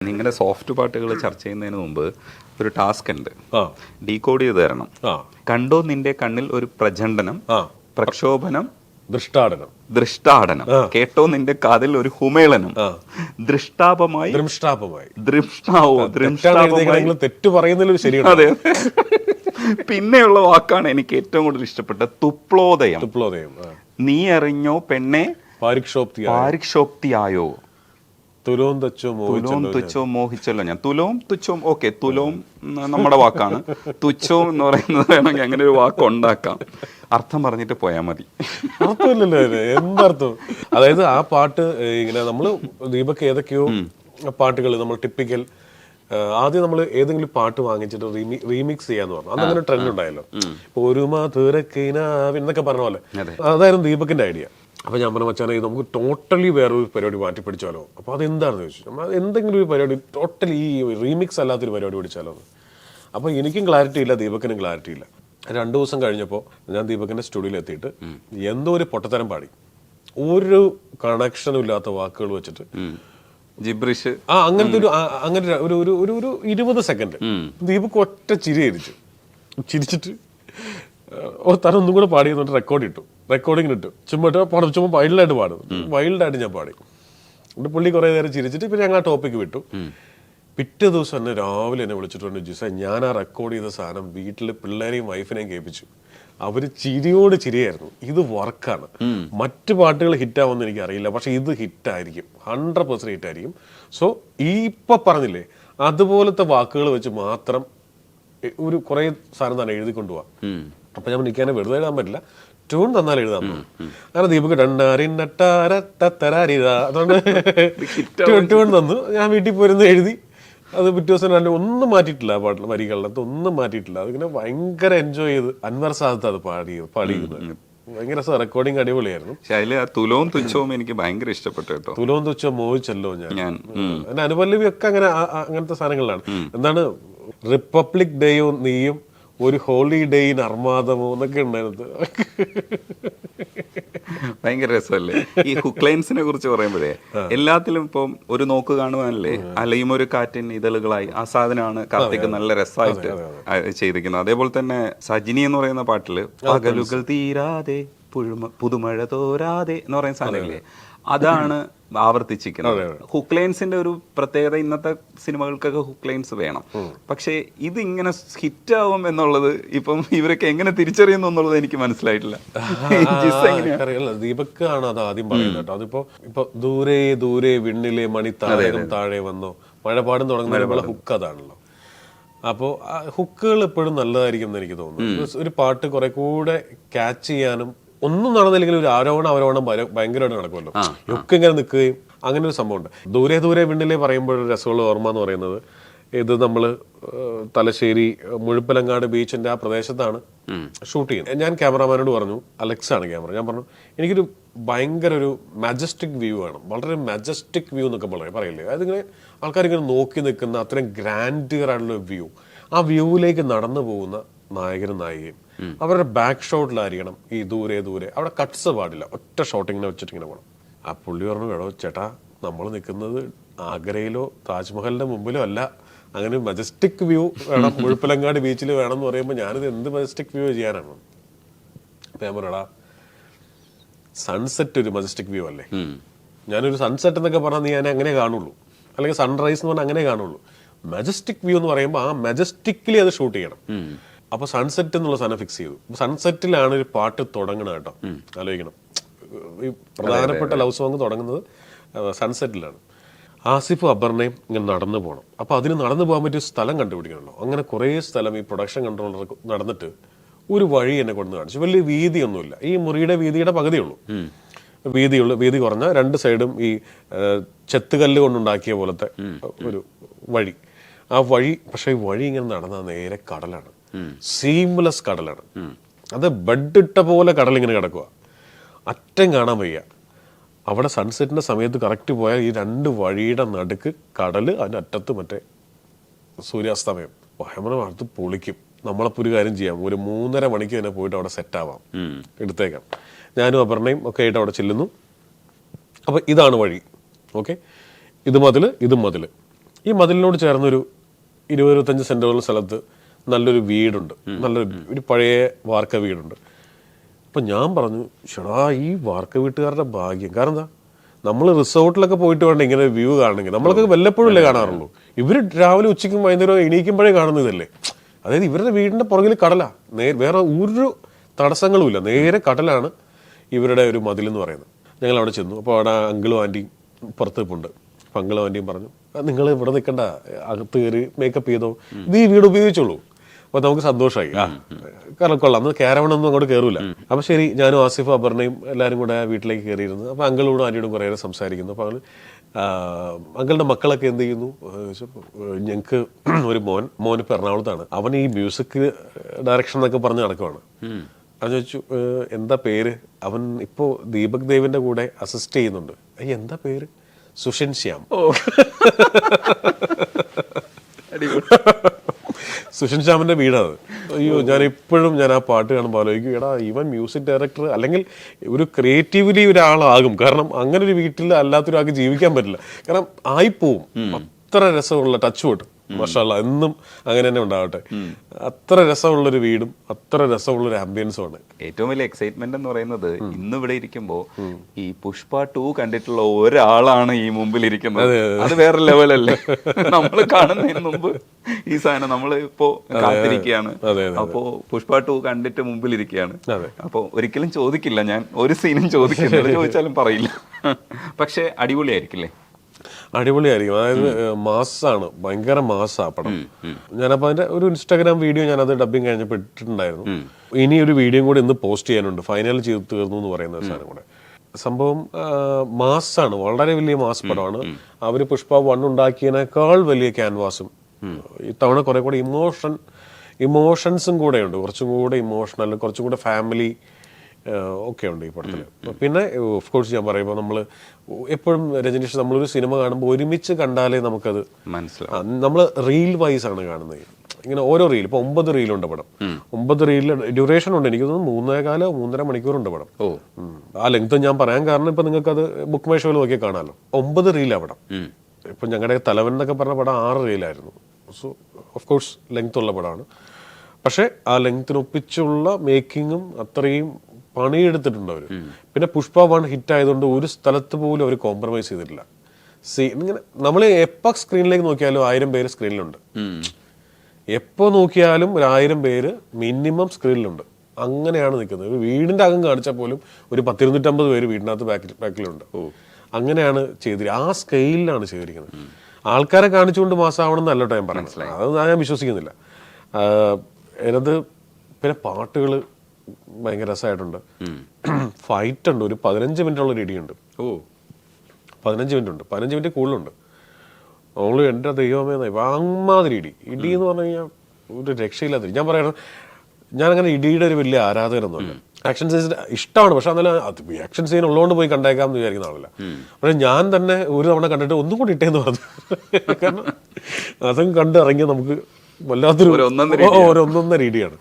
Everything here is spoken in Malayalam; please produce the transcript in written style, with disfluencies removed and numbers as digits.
നിങ്ങളുടെ സോഫ്റ്റ് പാട്ടുകൾ ചർച്ച ചെയ്യുന്നതിന് മുമ്പ് ഒരു ടാസ്ക് ഉണ്ട്. ഡീകോഡ് ചെയ്ത് തരണം. കണ്ടോ നിന്റെ കണ്ണിൽ ഒരു പ്രചണ്ഡനം, പ്രക്ഷോഭനം, ദൃഷ്ടാടനം. കേട്ടോ നിന്റെ കാതിൽ ഒരു ഹുമേളനം, ദൃഷ്ടാപമായി തെറ്റു പറയുന്നതിൽ ശരിയാണ്. അതെ. പിന്നെയുള്ള വാക്കാണ് എനിക്ക് ഏറ്റവും കൂടുതൽ ഇഷ്ടപ്പെട്ടത്, തുപ്ലോദയം. നീ അറിഞ്ഞോ പെണ്ണെ പാരിക്ഷോപ്തിയായോ, തുലോം തുച്ഛവും മോഹിച്ചല്ലോ ഞാൻ. തുലോം തുച്ഛവും ഓക്കെ, തുലോം നമ്മുടെ വാക്കാണ്. തുച്ഛവും എന്ന് പറയുന്നത് വേണമെങ്കിൽ അങ്ങനെ ഒരു വാക്ക് ഉണ്ടാക്കാം. അർത്ഥം പറഞ്ഞിട്ട് പോയാൽ മതി. അർത്ഥമില്ലല്ലോ എന്തർത്ഥം. അതായത് ആ പാട്ട് ഇങ്ങനെ നമ്മള് ദീപക് ഏതൊക്കെയോ പാട്ടുകൾ നമ്മൾ ടിപ്പിക്കൽ ആദ്യം നമ്മൾ ഏതെങ്കിലും പാട്ട് വാങ്ങിച്ചിട്ട് റീമിക്സ് ചെയ്യാന്ന് പറഞ്ഞു. അന്നങ്ങനെ ട്രെൻഡ് ഉണ്ടായല്ലോ. ഒരു എന്നൊക്കെ പറഞ്ഞ പോലെ അതായിരുന്നു ദീപകിന്റെ ഐഡിയ. അപ്പൊ ഞാൻ പറഞ്ഞ മച്ചാനെ നമുക്ക് ടോട്ടലി വേറൊരു പരിപാടി മാറ്റി പിടിച്ചാലോ. അപ്പൊ അതെന്താണെന്ന് ചോദിച്ചു. നമ്മൾ എന്തെങ്കിലും ഒരു പരിപാടി ടോട്ടലി ഈ റീമിക്സ് അല്ലാത്തൊരു പരിപാടി പിടിച്ചാലോ. അപ്പൊ എനിക്കും ക്ലാരിറ്റി ഇല്ല, ദീപക്കിനും ക്ലാരിറ്റി ഇല്ല. 2 ദിവസം കഴിഞ്ഞപ്പോൾ ഞാൻ ദീപകിന്റെ സ്റ്റുഡിയോയിൽ എത്തിയിട്ട് എന്തോ ഒരു പൊട്ടത്തരം പാടി, ഒരു കണക്ഷനും ഇല്ലാത്ത വാക്കുകൾ വെച്ചിട്ട് ജിബ്രിഷ് അങ്ങനത്തെ ഒരു 20 സെക്കൻഡ് ദീപക് ഒറ്റ ചിരിച്ചിട്ട് തനൊന്നും കൂടെ പാടി എന്നിട്ട് റെക്കോർഡിങ്ങിന് ഇട്ടു. ചുമ്മാ വൈൽഡായിട്ട് വൈൽഡായിട്ട് ഞാൻ പാടി. എന്നിട്ട് പുള്ളി കുറേ നേരം ചിരിച്ചിട്ട് പിന്നെ ഞങ്ങൾ ആ ടോപ്പിക്ക് വിട്ടു. പിറ്റേ ദിവസം എന്നെ രാവിലെ എന്നെ വിളിച്ചിട്ടുണ്ട്, ജിസ ഞാൻ ആ റെക്കോർഡ് ചെയ്ത സാധനം വീട്ടിൽ പിള്ളേരെയും വൈഫിനെയും കേൾപ്പിച്ചു. അവര് ചിരിയോട് ചിരിയായിരുന്നു. ഇത് വർക്കാണ്. മറ്റു പാട്ടുകൾ ഹിറ്റാവുമെന്ന് എനിക്ക് അറിയില്ല, പക്ഷെ ഇത് ഹിറ്റായിരിക്കും, 100% ഹിറ്റായിരിക്കും. സോ ഇപ്പൊ പറഞ്ഞില്ലേ അതുപോലത്തെ വാക്കുകൾ വെച്ച് മാത്രം ഒരു കുറെ സാധനം തന്നെ എഴുതിക്കൊണ്ടുപോവാം. അപ്പൊ ഞാൻ നിൽക്കാനെ വെറുതെ എഴുതാൻ പറ്റില്ല, ട്യൂൺ തന്നാൽ എഴുതാൻ പോകും. അങ്ങനെ ദീപക് അതുകൊണ്ട് ട്യൂൺ തന്നു. ഞാൻ വീട്ടിൽ പോയിരുന്ന് എഴുതി. അത് പിറ്റേ ദിവസം ഒന്നും മാറ്റിയിട്ടില്ല. ആ പാട്ടിൽ വരികളിലത്ത് ഒന്നും മാറ്റിയിട്ടില്ല. അതിങ്ങനെ ഭയങ്കര എൻജോയ് ചെയ്ത് അൻവർ സാദത്ത് അത് പാടിയിരുന്നത് ഭയങ്കര റെക്കോർഡിങ് അടിപൊളിയായിരുന്നു. പക്ഷെ അതില് തുലോം തുച്ഛവും എനിക്ക് ഭയങ്കര ഇഷ്ടപ്പെട്ടു കേട്ടോ. തുലോം തുച്ഛവും മോഹിച്ചല്ലോ ഞാൻ. എന്റെ അനുപല്ലവി ഒക്കെ അങ്ങനത്തെ സാധനങ്ങളിലാണ്. എന്താണ് റിപ്പബ്ലിക് ഡേയും നീയും ഒരു ഹോളി ഡേ ഇൻ അർമാദമോ എന്നൊക്കെ ഉണ്ടായിരുന്നു. ഭയങ്കര രസമല്ലേ ഈ ഹുക്ക് ലൈൻസിനെ കുറിച്ച് പറയുമ്പോഴേ. എല്ലാത്തിലും ഇപ്പം ഒരു നോക്ക് കാണുവാനല്ലേ, അലയും ഒരു കാറ്റിൻ ഇതളുകളായി, ആ സാധനമാണ് കാർത്തിക് നല്ല രസമായിട്ട് ചെയ്തിരിക്കുന്നത്. അതേപോലെ തന്നെ സജിനി എന്ന് പറയുന്ന പാട്ടില് പകലുകൾ തീരാതെ പുതുമഴ തോരാതെ എന്ന് പറയുന്ന സാധനമില്ലേ, അതാണ് ആവർത്തിച്ചിരിക്കുന്നത്. ഹുക്ക് ലൈൻസിന്റെ ഒരു പ്രത്യേകത, ഇന്നത്തെ സിനിമകൾക്കൊക്കെ ഹുക്ക് ലൈൻസ് വേണം. പക്ഷെ ഇതിങ്ങനെ ഹിറ്റ് ആവും എന്നുള്ളത് ഇപ്പം ഇവരൊക്കെ എങ്ങനെ തിരിച്ചറിയുന്നു എന്നുള്ളത് എനിക്ക് മനസ്സിലായിട്ടില്ല. ദീപക് ആണ് അത് ആദ്യം പറയുന്നത് കേട്ടോ. അതിപ്പോ ദൂരെ ദൂരെ വിണ്ണിലെ മണി താഴെ വന്നോ, മഴപാടും തുടങ്ങുന്ന ഹുക്ക് അതാണല്ലോ. അപ്പോൾ ഹുക്കുകൾ എപ്പോഴും നല്ലതായിരിക്കും എന്ന് എനിക്ക് തോന്നുന്നു. ഒരു പാട്ട് കുറെ കൂടെ ക്യാച്ച് ചെയ്യാനും, ഒന്നും നടന്നില്ലെങ്കിൽ ഒരു അവരോണം ഭയങ്കരമായിട്ട് നടക്കുമല്ലോ. ഒക്കെ ഇങ്ങനെ നിൽക്കുകയും അങ്ങനെ ഒരു സംഭവം ഉണ്ട്. ദൂരെ ദൂരെ വിണ്ണിലെ പറയുമ്പോഴൊരു രസമുള്ള ഓർമ്മ എന്ന് പറയുന്നത്, ഇത് നമ്മള് തലശ്ശേരി മുഴുപ്പിലങ്ങാട് ബീച്ചിന്റെ ആ പ്രദേശത്താണ് ഷൂട്ട് ചെയ്യുന്നത്. ഞാൻ ക്യാമറാമാനോട് പറഞ്ഞു, അലക്സ് ആണ് ക്യാമറ, ഞാൻ പറഞ്ഞു എനിക്കൊരു ഭയങ്കര ഒരു മാജസ്റ്റിക് വ്യൂ ആണ്, വളരെ മാജസ്റ്റിക് വ്യൂ എന്നൊക്കെ പറയില്ലേ, അതായത് ഇങ്ങനെ ആൾക്കാരിങ്ങനെ നോക്കി നിൽക്കുന്ന അത്രയും ഗ്രാൻഡിയർ ആയിട്ടുള്ള വ്യൂ. ആ വ്യൂവിലേക്ക് നടന്നു പോകുന്ന നായകനും നായികയും അവരുടെ ബാക്ക് ഷോട്ടിലായിരിക്കണം ഈ ദൂരെ ദൂരെ. അവിടെ കട്ട്സ് പാടില്ല, ഒറ്റ ഷോട്ടിങ്ങിനെ വെച്ചിട്ട് ഇങ്ങനെ പോകണം. ആ പുള്ളി പറഞ്ഞു, വേണോ ചേട്ടാ നമ്മൾ നിൽക്കുന്നത് ആഗ്രയിലോ താജ്മഹലിന്റെ മുമ്പിലോ അല്ല, അങ്ങനെ മജസ്റ്റിക് വ്യൂ വേണം, മുഴുപ്പിലങ്ങാട് ബീച്ചിൽ വേണം എന്ന് പറയുമ്പോൾ ഞാനിത് എന്ത് മജസ്റ്റിക് വ്യൂ ചെയ്യാനാണ്. അപ്പൊ ഞാൻ പറയടാ, സൺസെറ്റ് ഒരു മജസ്റ്റിക് വ്യൂ അല്ലേ. ഞാനൊരു സൺസെറ്റ് എന്നൊക്കെ പറഞ്ഞാൽ ഞാൻ അങ്ങനെ കാണുള്ളൂ, അല്ലെങ്കിൽ സൺറൈസ് എന്ന് പറഞ്ഞാൽ അങ്ങനെ കാണുള്ളൂ. മജസ്റ്റിക് വ്യൂ എന്ന് പറയുമ്പോൾ ആ മജസ്റ്റിക്കലി അത് ഷൂട്ട് ചെയ്യണം. അപ്പൊ സൺസെറ്റ് എന്നുള്ള സാധനം ഫിക്സ് ചെയ്തു. സൺസെറ്റിലാണ് ഒരു പാട്ട് തുടങ്ങണത് കേട്ടോ. ആലോചിക്കണം, ഈ പ്രധാനപ്പെട്ട ലവ് സോങ് തുടങ്ങുന്നത് സൺസെറ്റിലാണ്. ആസിഫ് അപർണയും ഇങ്ങനെ നടന്നു പോകണം. അപ്പൊ അതിന് നടന്നു പോകാൻ പറ്റിയ സ്ഥലം കണ്ടുപിടിക്കണല്ലോ. അങ്ങനെ കുറേ സ്ഥലം ഈ പ്രൊഡക്ഷൻ കൺട്രോളർ നടന്നിട്ട് ഒരു വഴി എന്നെ കൊണ്ടു കാണിച്ചു. വലിയ വീതിയൊന്നുമില്ല, ഈ മുറിയുടെ വീതിയുടെ പകുതിയുള്ളൂ. വീതി കുറഞ്ഞ 2 സൈഡും ഈ ചെത്തുകല്ല് കൊണ്ടുണ്ടാക്കിയ പോലത്തെ ഒരു വഴി. ആ വഴി, പക്ഷെ ഈ വഴി ഇങ്ങനെ നടന്നാൽ നേരെ കടലാണ്, സീംലെസ് കടലാണ്. അത് ബെഡ് ഇട്ട പോലെ കടൽ ഇങ്ങനെ കിടക്കുക, അറ്റം കാണാൻ വയ്യ. അവിടെ സൺസെറ്റിന്റെ സമയത്ത് കറക്റ്റ് പോയാൽ ഈ 2 വഴിയുടെ നടുക്ക് കടല്, അതിന്റെ അറ്റത്ത് മറ്റേ സൂര്യാസ്തമയം. അത് പൊളിക്കും. നമ്മളപ്പോൾ ഒരു കാര്യം ചെയ്യാം, ഒരു 3.5 മണിക്ക് തന്നെ പോയിട്ട് അവിടെ സെറ്റ് ആവാം, എടുത്തേക്കാം. ഞാനും അപർണയും ഒക്കെ ആയിട്ട് അവിടെ ചെല്ലുന്നു. അപ്പൊ ഇതാണ് വഴി. ഓക്കെ, ഇത് മതില്, ഇതും മതില്. ഈ മതിലിനോട് ചേർന്നൊരു 20-25 സെന്റുകളുടെ സ്ഥലത്ത് നല്ലൊരു വീടുണ്ട്, ഒരു പഴയ വാർക്ക വീടുണ്ട്. അപ്പം ഞാൻ പറഞ്ഞു, ഷടാ ഈ വാർക്ക വീട്ടുകാരുടെ ഭാഗ്യം. കാരണം എന്താ, നമ്മൾ റിസോർട്ടിലൊക്കെ പോയിട്ട് വേണ്ട ഇങ്ങനെ വ്യൂ കാണണമെങ്കിൽ, നമ്മളൊക്കെ വല്ലപ്പോഴും അല്ലേ കാണാറുള്ളൂ. ഇവർ രാവിലെ ഉച്ചയ്ക്കും വൈകുന്നേരം എണീക്കുമ്പോഴേ കാണുന്നതല്ലേ. അതായത് ഇവരുടെ വീടിന്റെ പുറകിൽ കടലാ, വേറെ ഒരു തടസ്സങ്ങളുമില്ല, നേരെ കടലാണ് ഇവരുടെ ഒരു മതിൽ എന്ന് പറയുന്നത്. ഞങ്ങൾ അവിടെ ചെന്നു. അപ്പോൾ അവിടെ അങ്കിളും ആൻറ്റിയും പുറത്ത് നിൽപ്പുണ്ട്. അപ്പം അങ്കിളും ആൻറ്റിയും പറഞ്ഞു, നിങ്ങൾ ഇവിടെ നിൽക്കണ്ട, അകത്ത് കയറി മേക്കപ്പ് ചെയ്തോ, ഇത് ഈ വീട് ഉപയോഗിച്ചോളൂ. അപ്പോൾ നമുക്ക് സന്തോഷമായി. കാരണം കൊള്ളാം, അന്ന് ക്യാരവണൊന്നും അങ്ങോട്ട് കയറൂല. അപ്പം ശരി, ഞാനും ആസിഫും അപർണയും എല്ലാവരും കൂടെ വീട്ടിലേക്ക് കയറിയിരുന്നു. അപ്പോൾ അങ്കിളോടും ആൻറ്റിയോടും കുറേ നേരം സംസാരിക്കുന്നു. അപ്പോൾ അങ്കിളുടെ മക്കളൊക്കെ എന്ത് ചെയ്യുന്നു, ഞങ്ങൾക്ക് ഒരു മോൻ ഇപ്പോൾ എറണാകുളത്താണ്. അവൻ ഈ മ്യൂസിക് ഡയറക്ഷൻ എന്നൊക്കെ പറഞ്ഞ് നടക്കുവാണ്. അത് ചോദിച്ചു, എന്താ പേര്? അവൻ ഇപ്പോൾ ദീപക് ദേവിന്റെ കൂടെ അസിസ്റ്റ് ചെയ്യുന്നുണ്ട്. എന്താ പേര്? സുഷിൻ ശ്യാം. സുഷിൻ ശ്യാമിന്റെ വീടാണ്. അയ്യോ, ഞാൻ ഇപ്പോഴും ഞാൻ ആ പാട്ട് കാണുമ്പോൾ ആലോചിക്കും, എടാ ഇവൻ മ്യൂസിക് ഡയറക്ടർ അല്ലെങ്കിൽ ഒരു ക്രിയേറ്റീവ്ലി ഒരാളാകും. കാരണം അങ്ങനെ ഒരു വീട്ടിൽ അല്ലാത്തൊരാൾക്ക് ജീവിക്കാൻ പറ്റില്ല. കാരണം ആയിപ്പോവും. അത്ര രസമുള്ള ടച്ച് വുഡ്, മാഷാഅല്ലാ, എന്നും അങ്ങനെ തന്നെ ഉണ്ടാവട്ടെ. അത്ര രസമുള്ളൊരു വീടും അത്ര രസമുള്ളൊരു ആംബിയൻസും ആണ്. ഏറ്റവും വലിയ എക്സൈറ്റ്മെന്റ് എന്ന് പറയുന്നത്, ഇന്ന് ഇവിടെ ഇരിക്കുമ്പോ ഈ പുഷ്പ 2 കണ്ടിട്ടുള്ള ഒരാളാണ് ഈ മുമ്പിൽ ഇരിക്കുന്നത്. അത് വേറെ ലെവലല്ലേ. നമ്മൾ കാണുന്നതിന് മുമ്പ് ഈ സാധനം നമ്മൾ ഇപ്പോ കാത്തിരിക്കുകയാണ്. അപ്പോ പുഷ്പ 2 കണ്ടിട്ട് മുമ്പിൽ ഇരിക്കുകയാണ്. അപ്പൊ ഒരിക്കലും ചോദിക്കില്ല, ഞാൻ ഒരു സീനും ചോദിക്കുന്നില്ല, ചോദിച്ചാലും പറയില്ല. പക്ഷെ അടിപൊളിയായിരിക്കില്ലേ? അടിപൊളിയായിരിക്കും. അതായത് മാസാണ്, ഭയങ്കര മാസാ പടം. ഞാനപ്പോൾ അതിന്റെ ഒരു ഇൻസ്റ്റാഗ്രാം വീഡിയോ ഞാനത് ഡബിങ് കഴിഞ്ഞപ്പോൾ ഇട്ടിട്ടുണ്ടായിരുന്നു. ഇനി ഒരു വീഡിയോ കൂടി ഇന്ന് പോസ്റ്റ് ചെയ്യാനുണ്ട്, ഫൈനൽ ചെയ്ത് തീർന്നു എന്ന് പറയുന്ന സാധനം കൂടെ. സംഭവം മാസാണ്, വളരെ വലിയ മാസ് പടമാണ്. അവര് പുഷ്പ 1 ഉണ്ടാക്കിയതിനേക്കാൾ വലിയ ക്യാൻവാസും ഇത്തവണ കുറെ കൂടെ ഇമോഷൻസും കൂടെ ഉണ്ട്. കുറച്ചും കൂടെ ഇമോഷണൽ, കുറച്ചും കൂടെ ഫാമിലി ഒക്കെ ഉണ്ട് ഈ പടത്തിൽ. പിന്നെ ഓഫ് കോഴ്സ് ഞാൻ പറയുമ്പോൾ നമ്മൾ എപ്പോഴും രജനീഷ്, നമ്മളൊരു സിനിമ കാണുമ്പോൾ ഒരുമിച്ച് കണ്ടാലേ നമുക്കത് മനസ്സിലാവും. നമ്മൾ റീൽ വൈസ് ആണ് കാണുന്നത്. ഇങ്ങനെ ഓരോ റീൽ, ഇപ്പൊ 9 റീലുണ്ട് പടം. 9 റീലിൽ ഡ്യൂറേഷൻ ഉണ്ട്, എനിക്ക് തോന്നുന്നു 3.25-3.5 മണിക്കൂറുണ്ട് പടം. ആ ലെങ്ത് ഞാൻ പറയാൻ കാരണം ഇപ്പൊ നിങ്ങൾക്ക് അത് ബുക്ക് മൈ ഷോയിൽ നോക്കിയാൽ കാണാമല്ലോ. 9 റീലാണ് പടം. ഇപ്പൊ ഞങ്ങളുടെ തലവൻ എന്നൊക്കെ പറഞ്ഞ പടം 6 റീലായിരുന്നു. സോ ഓഫ് കോഴ്സ് ലെങ്ത് ഉള്ള പടമാണ്. പക്ഷെ ആ ലെങ്ത്തിനൊപ്പിച്ചുള്ള മേക്കിങ്ങും അത്രയും പണിയെടുത്തിട്ടുണ്ട് അവര്. പിന്നെ പുഷ്പ 1 ഹിറ്റ് ആയതുകൊണ്ട് ഒരു സ്ഥലത്ത് പോലും അവർ കോംപ്രമൈസ് ചെയ്തിട്ടില്ല. ഇങ്ങനെ നമ്മൾ എപ്പോൾ സ്ക്രീനിലേക്ക് നോക്കിയാലും 1000 പേര് സ്ക്രീനിലുണ്ട്. എപ്പോൾ നോക്കിയാലും 1000 പേര് മിനിമം സ്ക്രീനിലുണ്ട്. അങ്ങനെയാണ് നിൽക്കുന്നത്. വീടിന്റെ അകം കാണിച്ചാൽ പോലും ഒരു 10-250 പേര് വീടിനകത്ത് ബാക്കിലുണ്ട്. അങ്ങനെയാണ് ചെയ്തിരിക്കുന്നത്. ആ സ്കെയിലാണ് ചെയ്തിരിക്കുന്നത്. ആൾക്കാരെ കാണിച്ചുകൊണ്ട് മാസമാവണം എന്നല്ല ഞാൻ പറയുന്നത്. അത് ഞാൻ വിശ്വസിക്കുന്നില്ല. അതിനകത്ത് പിന്നെ പാട്ടുകൾ ഭയങ്കര രസമായിട്ടുണ്ട്. ഫൈറ്റ് ഉണ്ട്, ഒരു 15 മിനിറ്റുള്ള ഒരു ഇടിയുണ്ട്. 15 മിനിറ്റ് ഉണ്ട്, 15 മിനിറ്റ് കൂടുതലുണ്ട്. നമ്മൾ എൻ്റെ ദൈവമേ വാങ്ങാതിരി ഇടി എന്ന് പറഞ്ഞു കഴിഞ്ഞാൽ ഒരു രക്ഷയില്ലാത്ത. ഞാൻ പറയണം, ഞാനങ്ങനെ ഇടിയുടെ ഒരു വലിയ ആരാധകരൊന്നുമല്ല. ആക്ഷൻ സീൻസ് ഇഷ്ടമാണ്, പക്ഷെ എന്നാലും ആക്ഷൻ സീൻ ഉള്ളതുകൊണ്ട് പോയി കണ്ടേക്കാം എന്ന് വിചാരിക്കുന്ന ആളല്ല. പക്ഷെ ഞാൻ തന്നെ ഒരു തവണ കണ്ടിട്ട് ഒന്നും കൂടി ഇട്ടേന്ന് പറഞ്ഞു. കാരണം അതും കണ്ടിറങ്ങിയ നമുക്ക് വല്ലാത്തൊരു ഒന്നൊന്നര രീതിയാണ്.